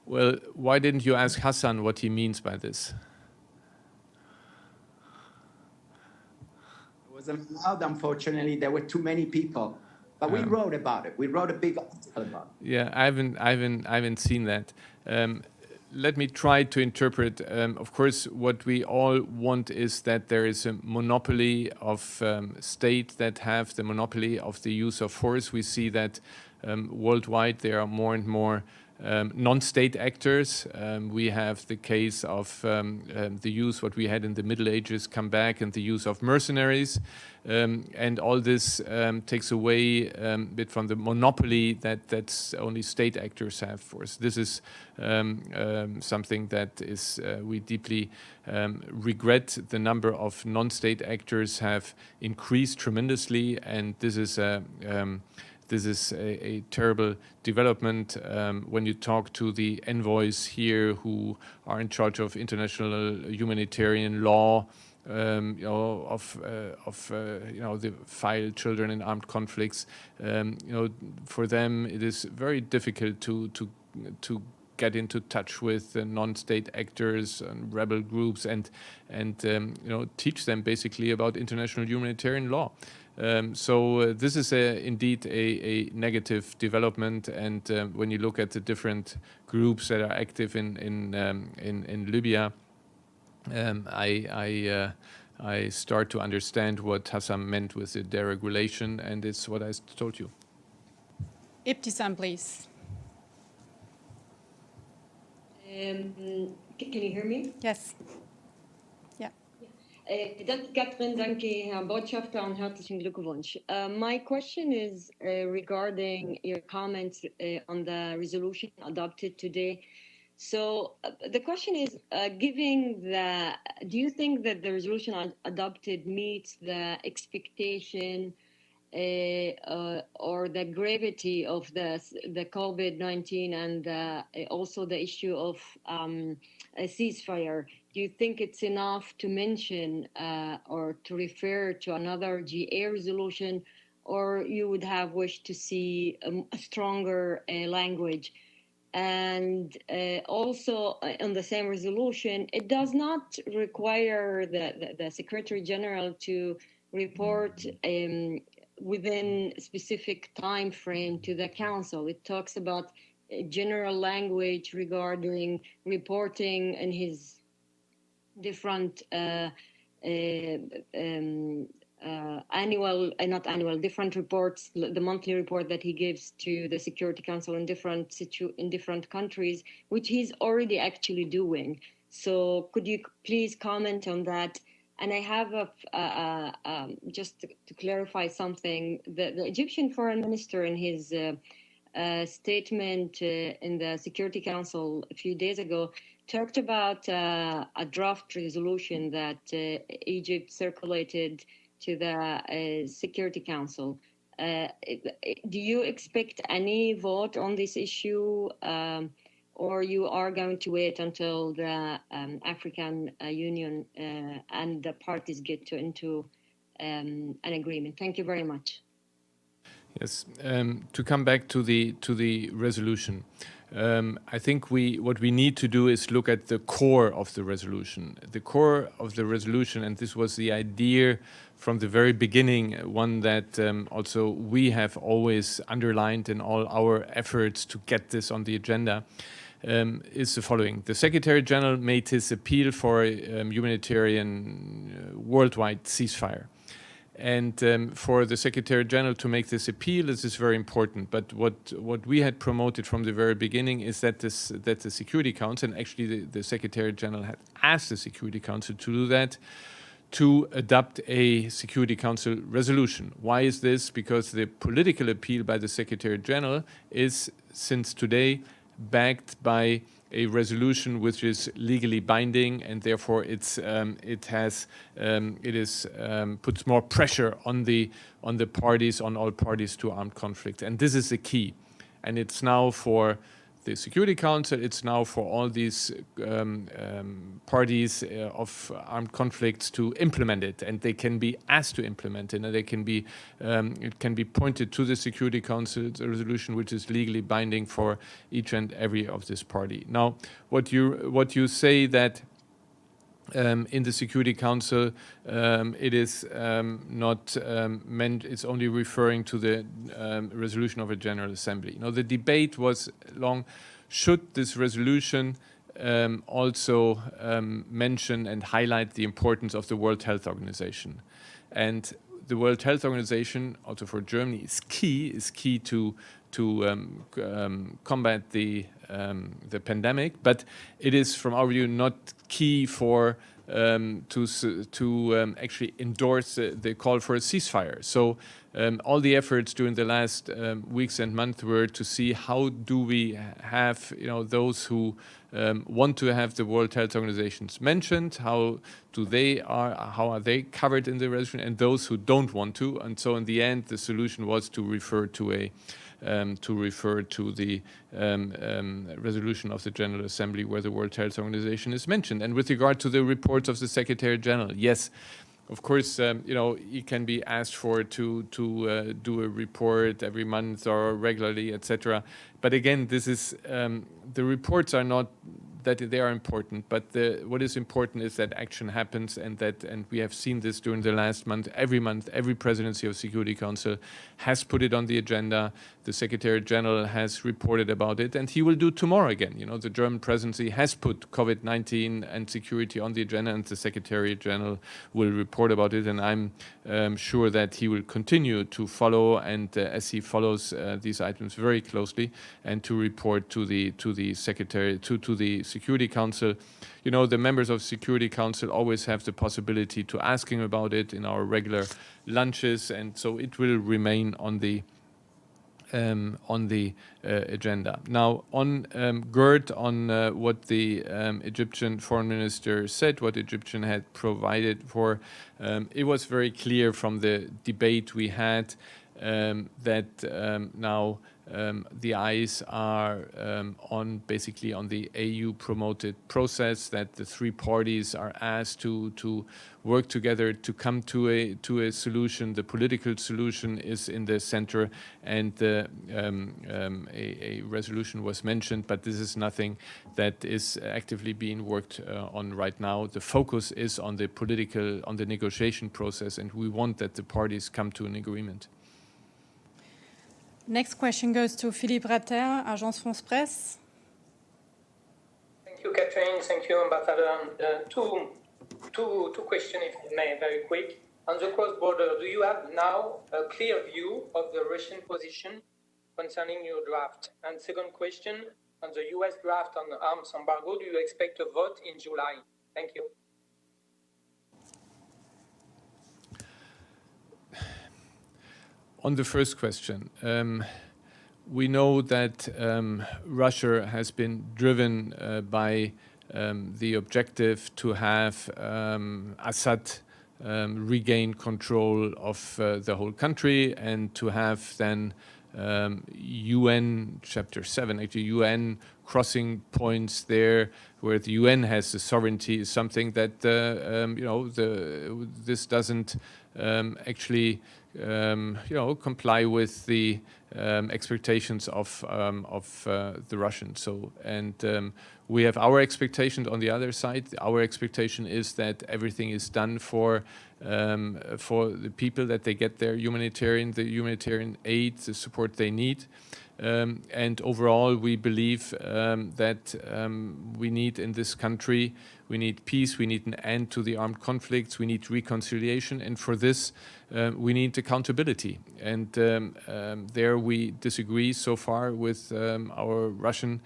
Speaker 1: Well, why didn't you ask Hassan what he means by this?
Speaker 11: It wasn't allowed, unfortunately. There were too many people. But we wrote about it. We wrote a big article about it.
Speaker 1: Yeah, I haven't seen that. Let me try to interpret. Of course, what we all want is that there is a monopoly of state that have the monopoly of the use of force. We see that worldwide there are more and more non-state actors. We have the case of the use, what we had in the Middle Ages, come back, and the use of mercenaries. And all this takes away a bit from the monopoly that's only state actors have for us. This is something that is we deeply regret. The number of non-state actors have increased tremendously, and this is a terrible development. When you talk to the envoys here who are in charge of international humanitarian law, the file children in armed conflicts, for them it is very difficult to get into touch with non-state actors and rebel groups and teach them basically about international humanitarian law. So this is indeed a negative development, and when you look at the different groups that are active in Libya, I start to understand what Hassan meant with the deregulation, and it's what I told you.
Speaker 2: Ibtisam, please.
Speaker 15: Can you hear me?
Speaker 2: Yes.
Speaker 15: Danke, Katrin. Danke, Herr Botschafter, und herzlichen Glückwunsch. My question is regarding your comments on the resolution adopted today. So the question is, do you think that the resolution adopted meets the expectation or the gravity of the COVID-19 and also the issue of a ceasefire? Do you think it's enough to mention or to refer to another GA resolution, or you would have wished to see a stronger language? And also on the same resolution, it does not require the Secretary General to report within a specific time frame to the Council. It talks about general language regarding reporting and his different different reports, the monthly report that he gives to the Security Council in different countries, which he's already actually doing. So could you please comment on that? And I have just to clarify something. The Egyptian foreign minister in his statement in the Security Council a few days ago talked about a draft resolution that Egypt circulated to the Security Council. Do you expect any vote on this issue, or you are going to wait until the African Union and the parties get into an agreement? Thank you very much.
Speaker 1: Yes, to come back to the resolution, I think what we need to do is look at the core of the resolution. The core of the resolution, and this was the idea from the very beginning, one that also we have always underlined in all our efforts to get this on the agenda, is the following. The Secretary General made his appeal for a humanitarian worldwide ceasefire. And for the Secretary General to make this appeal, this is very important. But what we had promoted from the very beginning is that the Security Council, and actually the Secretary General had asked the Security Council to do that, to adopt a Security Council resolution. Why is this? Because the political appeal by the Secretary General is, since today, backed by a resolution which is legally binding, and therefore puts more pressure on the parties, on all parties to armed conflict, and this is the key. And it's now for the Security Council, it's now for all these parties of armed conflicts to implement it, and they can be asked to implement it, and they can be it can be pointed to the Security Council's resolution, which is legally binding for each and every of this party. Now, what you say that in the Security Council, it is not meant, it's only referring to the resolution of a General Assembly. Now, the debate was long, should this resolution also mention and highlight the importance of the World Health Organization? And the World Health Organization, also for Germany, is key to combat the pandemic, but it is, from our view, not key for to actually endorse the call for a ceasefire. So all the efforts during the last weeks and months were to see how do we have those who want to have the World Health Organizations mentioned, how are they covered in the resolution, and those who don't want to. And so in the end, the solution was to refer to the resolution of the General Assembly where the World Health Organization is mentioned. And with regard to the reports of the Secretary General, yes, of course, he can be asked for to do a report every month or regularly, etc. But again, this is the reports are not that they are important, but what is important is that action happens, and we have seen this during the last month. Every presidency of Security Council has put it on the agenda. The Secretary General has reported about it, and he will do tomorrow again. The German presidency has put COVID-19 and security on the agenda, and the Secretary General will report about it. And I'm sure that he will continue to follow, and as he follows these items very closely, and to report to the Security Council. The members of Security Council always have the possibility to ask him about it in our regular lunches, and so it will remain on the agenda. Now, on Gerd, on what the Egyptian foreign minister said, what Egyptian had provided for, it was very clear from the debate we had that now the eyes are basically on the AU promoted process, that the three parties are asked to work together to come to a solution. The political solution is in the center, and a resolution was mentioned, but this is nothing that is actively being worked on right now. The focus is on the negotiation process, and we want that the parties come to an agreement.
Speaker 2: Next question goes to Philippe Ratter, Agence France Presse.
Speaker 16: Thank you, Catherine. Thank you, Ambassador. Two questions, if I may, very quick. On the cross-border, do you have now a clear view of the Russian position concerning your draft? And second question, on the US draft on the arms embargo, do you expect a vote in July? Thank you.
Speaker 1: On the first question, we know that Russia has been driven by the objective to have Assad regain control of the whole country and to have then UN Chapter 7, actually UN crossing points there where the UN has the sovereignty is something that, this doesn't actually comply with the expectations of the Russians. So, and we have our expectations on the other side. Our expectation is that everything is done for the people, that they get their humanitarian aid, the support they need. And overall, we believe that we need in this country, we need peace, we need an end to the armed conflicts, we need reconciliation, and for this, we need accountability. And there we disagree so far with our Russian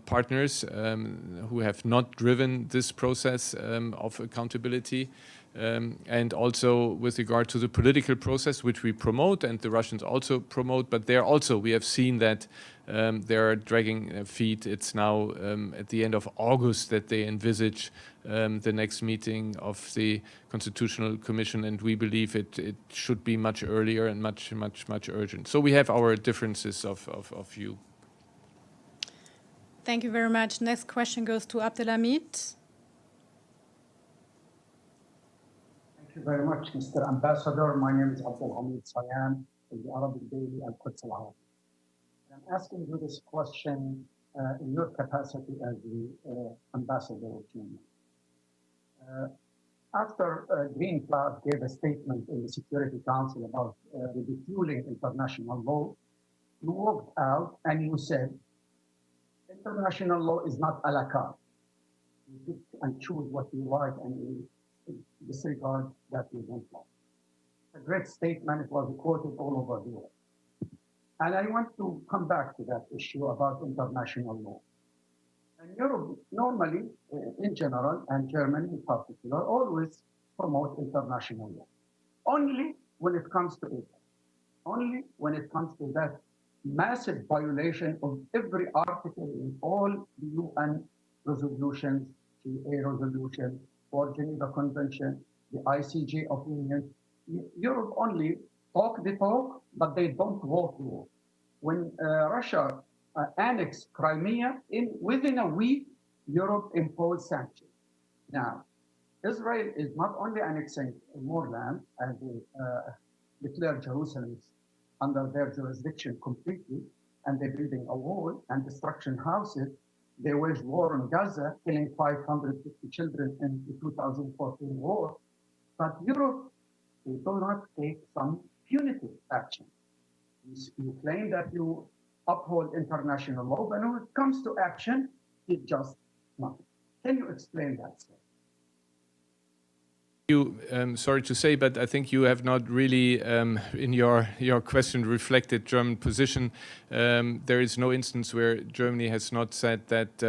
Speaker 1: partners who have not driven this process of accountability. And also with regard to the political process, which we promote and the Russians also promote, but there also we have seen that they are dragging their feet. It's now at the end of August that they envisage the next meeting of the Constitutional Commission, and we believe it should be much earlier and much urgent. So we have our differences of view.
Speaker 2: Thank you very much. Next question goes to Abdelhamid.
Speaker 17: Thank you very much, Mr. Ambassador. My name is Abdelhamid Sayan of the Arabic Daily Al-Quds Al-Arabi. I'm asking you this question in your capacity as the Ambassador of Germany. After Green Flag gave a statement in the Security Council about ridiculing international law, you walked out and you said, international law is not a la carte. You pick and choose what you like and you disregard that you don't like. A great statement. It was quoted all over the world. And I want to come back to that issue about international law. And Europe normally, in general, and Germany in particular, always promote international law. Only when it comes to it. Only when it comes to that massive violation of every article in all the UN resolutions, GA resolution, or Geneva Convention, the ICJ opinion. Europe only talk the talk, but they don't walk the walk. When Russia annexed Crimea, within a week, Europe imposed sanctions. Now, Israel is not only annexing more land and declared Jerusalem under their jurisdiction completely, and they're building a wall and destruction houses. They waged war on Gaza, killing 550 children in the 2014 war. But Europe, they do not take some punitive action. You claim that you uphold international law, but when it comes to action, it's just nothing. Can you explain that, sir?
Speaker 1: Sorry to say, but I think you have not really, in your question, reflected German position. There is no instance where Germany has not said that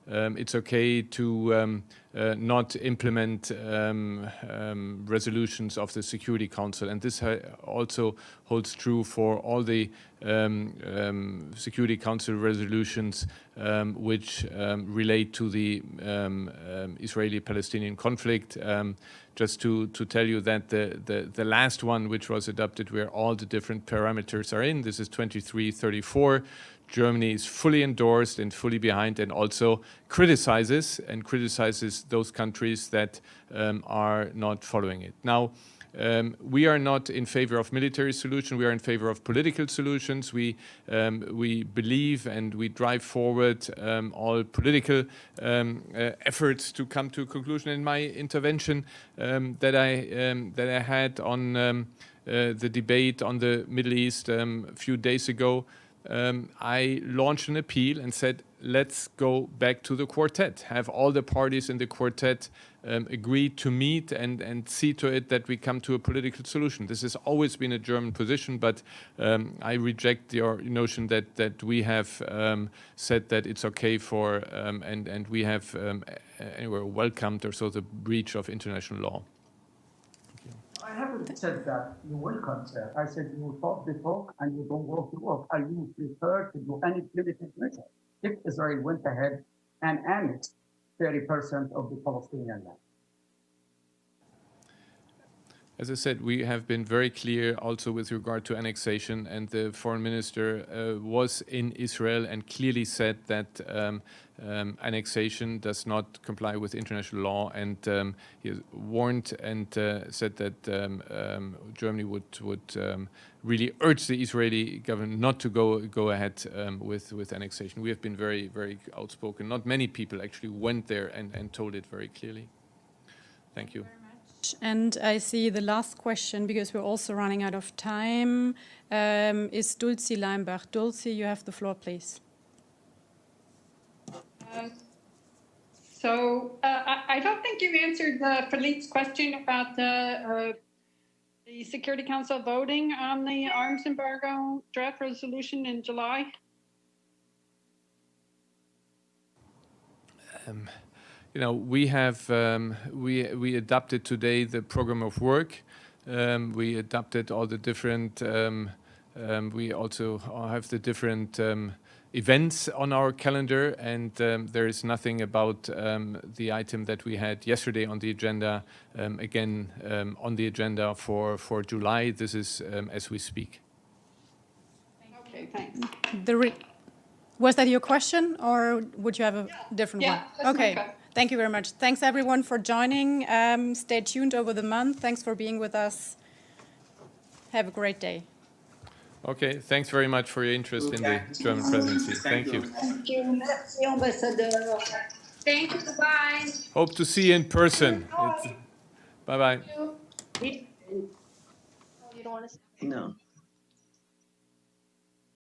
Speaker 1: it's okay to not implement resolutions of the Security Council. And this also holds true for all the Security Council resolutions which relate to the Israeli-Palestinian conflict. Just to tell you that the last one which was adopted where all the different parameters are in, this is 2334. Germany is fully endorsed and fully behind, and also criticizes those countries that are not following it. Now, we are not in favor of military solution. We are in favor of political solutions. We believe and we drive forward all political efforts to come to a conclusion. In my intervention that I had on the debate on the Middle East a few days ago, I launched an appeal and said, let's go back to the quartet, have all the parties in the quartet agree to meet and see to it that we come to a political solution. This has always been a German position, but I reject your notion that we have said that it's okay for, and we have anyway welcomed or so the breach of international law.
Speaker 17: I haven't said that you welcome, sir. I said you talk the talk and you don't walk the walk. Are you prepared to do any limited measure if Israel went ahead and annexed 30% of the Palestinian land?
Speaker 1: As I said, we have been very clear also with regard to annexation, and the foreign minister was in Israel and clearly said that annexation does not comply with international law, and he warned and said that Germany would really urge the Israeli government not to go ahead with annexation. We have been very, very outspoken. Not many people actually went there and told it very clearly. Thank you.
Speaker 2: And I see the last question, because we're also running out of time, is Dulcie Leimbach. Dulcie, you have the floor, please.
Speaker 8: I don't think you answered Philippe's question about the Security Council voting on the arms embargo draft resolution in July.
Speaker 1: You know, we have we adopted today the program of work. We adopted all the different. We also have the different events on our calendar, and there is nothing about the item that we had yesterday on the agenda. Again, on the agenda for July. This is as we speak.
Speaker 8: Okay, thanks.
Speaker 2: Was that your question, or would you have a different one? Okay. Thank you very much. Thanks, everyone, for joining. Stay tuned over the month. Thanks for being with us. Have a great day.
Speaker 1: Okay, thanks very much for your interest in the German presidency. Thank you.
Speaker 9: Thank you. Merci, Ambassador.
Speaker 3: Thank you. Bye.
Speaker 1: Hope to see you in person. Bye-bye.
Speaker 9: No.